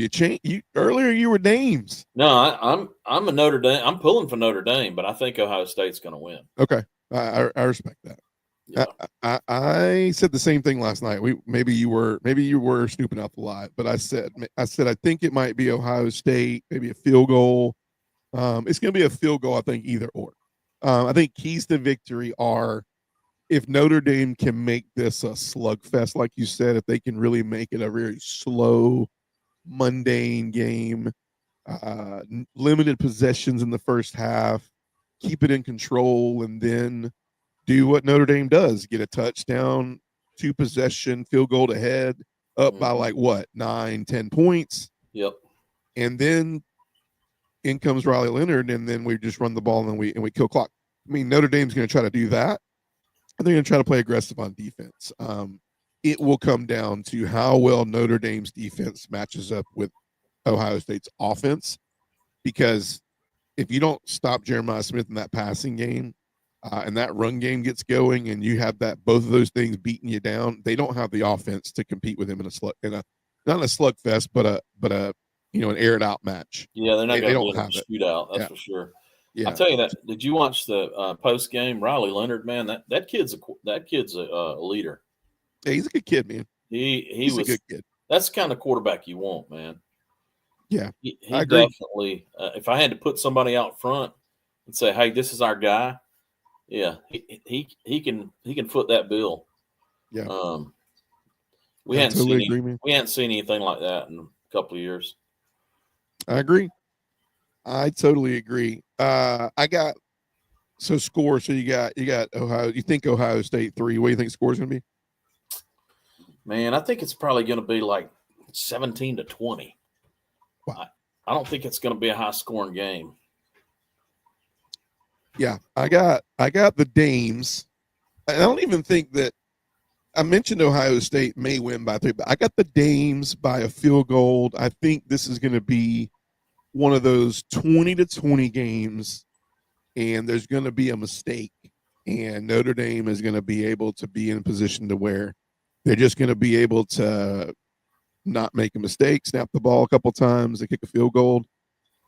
earlier you were Dames. No, I'm a Notre Dame. I'm pulling for Notre Dame, but I think Ohio State's going to win. Okay, I respect that. Yeah. I said the same thing last night. Maybe you were snooping out the lot, but I said I think it might be Ohio State, maybe a field goal. It's going to be a field goal, I think, either or. I think keys to victory are if Notre Dame can make this a slugfest, like you said, if they can really make it a very slow, mundane game, limited possessions in the first half, keep it in control, and then do what Notre Dame does, get a touchdown, 2 possession, field goal to head, up by like what, 9-10 points. Yep. And then in comes Riley Leonard, and then we just run the ball and we kill clock. I mean, Notre Dame's going to try to do that. They're going to try to play aggressive on defense. It will come down to how well Notre Dame's defense matches up with Ohio State's offense, because if you don't stop Jeremiah Smith in that passing game and that run game gets going, and you have both of those things beating you down, they don't have the offense to compete with him not in a slugfest, but an air it out match. Yeah, they're not going to be in a shootout. That's for sure. Yeah. I'll tell you that. Did you watch the post game? Riley Leonard, man, that kid's a leader. Yeah, he's a good kid, man. He's a good kid. That's the kind of quarterback you want, man. Yeah, he definitely. If I had to put somebody out front and say, "Hey, this is our guy," yeah, he can foot that bill. Yeah. We hadn't seen anything like that in a couple of years. I agree. I totally agree. I got score. So you got Ohio. You think Ohio State 3? What do you think the score is going to be? Man, I think it's probably going to be like 17-20. Wow. I don't think it's going to be a high scoring game. Yeah, I got the Dames. I don't even think that I mentioned Ohio State may win by 3, but I got the Dames by a field goal. I think this is going to be one of those 20-20 games, and there's going to be a mistake, and Notre Dame is going to be able to be in position to where they're just going to be able to not make a mistake, snap the ball a couple times, and kick a field goal.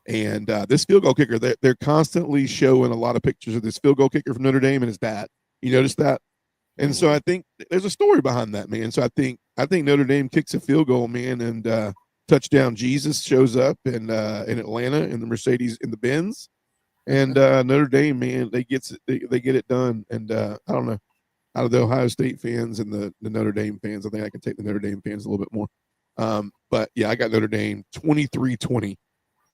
And this field goal kicker, they're constantly showing a lot of pictures of this field goal kicker from Notre Dame and his dad. You notice that? And so I think there's a story behind that, man. So I think Notre Dame kicks a field goal, man, and touchdown Jesus shows up in Atlanta in the Mercedes in the Benz, and Notre Dame, man, they get it done. And I don't know, out of the Ohio State fans and the Notre Dame fans, I think I can take the Notre Dame fans a little bit more. But yeah, I got Notre Dame 23-20.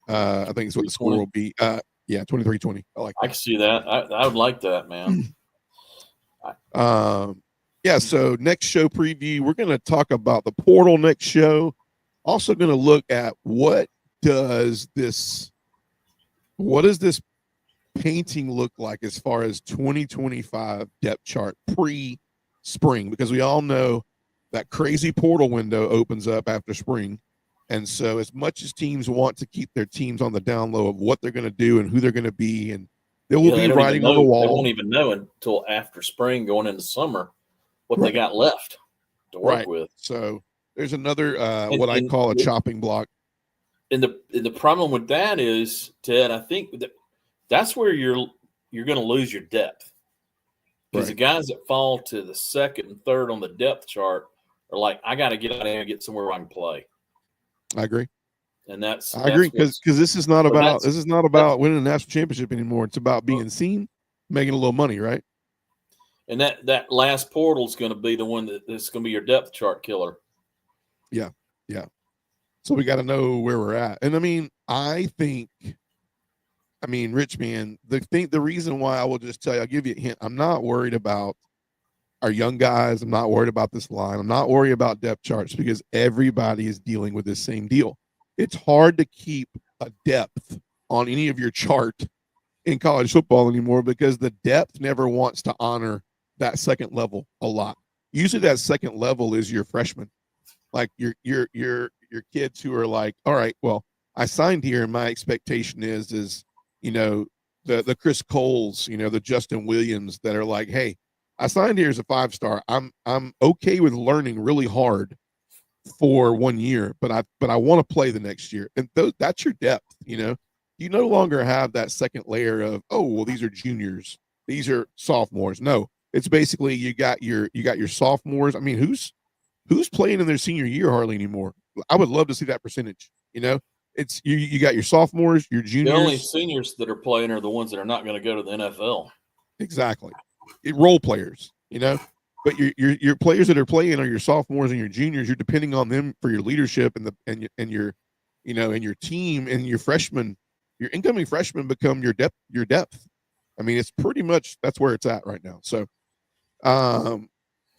I think is what the score will be. Yeah, 23-20. I like that. I can see that. I would like that, man. Yeah, so next show preview, we're going to talk about the portal next show. Also going to look at what does this painting look like as far as 2025 depth chart pre-spring, because we all know that crazy portal window opens up after spring. And so as much as teams want to keep their teams on the down low of what they're going to do and who they're going to be, and they will be writing on the wall. They won't even know until after spring going into summer what they got left to work with. So there's another what I call a chopping block. And the problem with that is, Ted, I think that's where you're going to lose your depth. Because the guys that fall to the second and third on the depth chart are like, I got to get out of here and get somewhere where I can play. I agree. And I agree because this is not about winning a national championship anymore. It's about being seen, making a little money, right? And that last portal is going to be the one that's going to be your depth chart killer. Yeah. So we got to know where we're at. And I think, Richman, the reason why I will just tell you, I'll give you a hint. I'm not worried about our young guys. I'm not worried about this line. I'm not worried about depth charts because everybody is dealing with this same deal. It's hard to keep a depth on any of your chart in college football anymore because the depth never wants to honor that second level a lot. Usually that second level is your freshmen, like your kids who are like, all right, well, I signed here and my expectation is the Chris Coles, the Justin Williams that are like, hey, I signed here as a 5-star. I'm okay with learning really hard for 1 year, but I want to play the next year. And that's your depth, You no longer have that second layer of, oh, well, these are juniors, these are sophomores. No, it's basically you got your sophomores. Who's playing in their senior year hardly anymore? I would love to see that percentage. It's you got your sophomores, your juniors. The only seniors that are playing are the ones that are not going to go to the NFL. Exactly. Role players, but your players that are playing are your sophomores and your juniors. You're depending on them for your leadership and your team, and your freshmen, your incoming freshmen become your depth. It's pretty much that's where it's at right now. So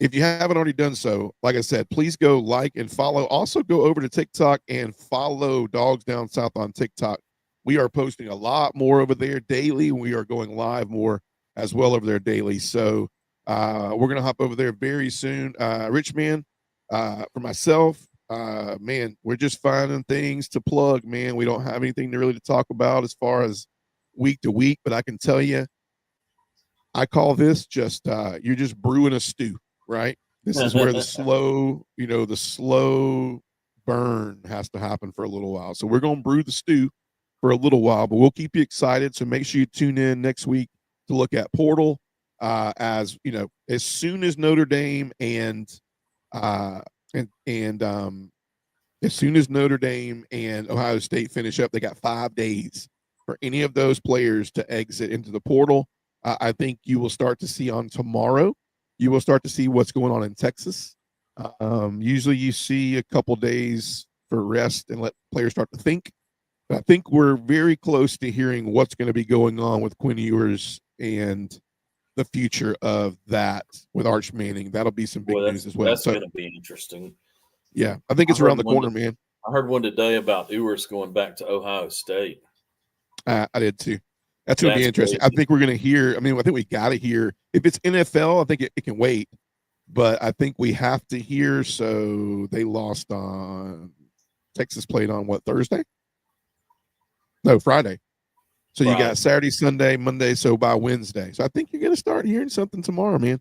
if you haven't already done so, like I said, please go like and follow. Also go over to TikTok and follow Dogs Down South on TikTok. We are posting a lot more over there daily. We are going live more as well over there daily. So we're going to hop over there very soon. Richman, for myself, man, we're just finding things to plug, man. We don't have anything to really talk about as far as week to week, but I can tell you, I call this just, you're just brewing a stew, right? This is where the slow burn has to happen for a little while. So we're going to brew the stew for a little while, but we'll keep you excited. So make sure you tune in next week to look at portal. As soon as Notre Dame and as soon as Notre Dame and Ohio State finish up, they got 5 days for any of those players to exit into the portal. I think you will start to see on tomorrow. You will start to see what's going on in Texas. Usually you see a couple days for rest and let players start to think. But I think we're very close to hearing what's going to be going on with Quinn Ewers and the future of that with Arch Manning. That'll be some big news as well. That's going to be interesting. Yeah, I think it's around the corner, man. I heard one today about Ewers going back to Ohio State. I did too. That's going to be That's interesting. crazy. I think we're going to hear. I mean, I think we got to hear. If it's NFL, I think it can wait. But I think we have to hear. So they lost on Texas played on what, Thursday? No, Friday. So you got Saturday, Sunday, Monday. So by Wednesday. So I think you're going to start hearing something tomorrow, man.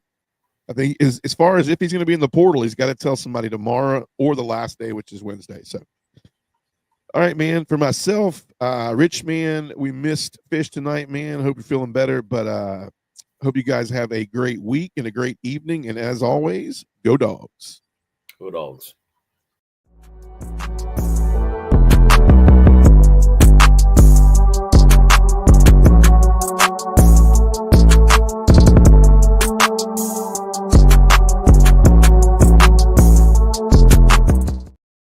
I think as far as if he's going to be in the portal, he's got to tell somebody tomorrow or the last day, which is Wednesday. So, all right, man. For myself, Richman, we missed Fish tonight, man. Hope you're feeling better, but hope you guys have a great week and a great evening. And as always, go Dogs. Go Dogs.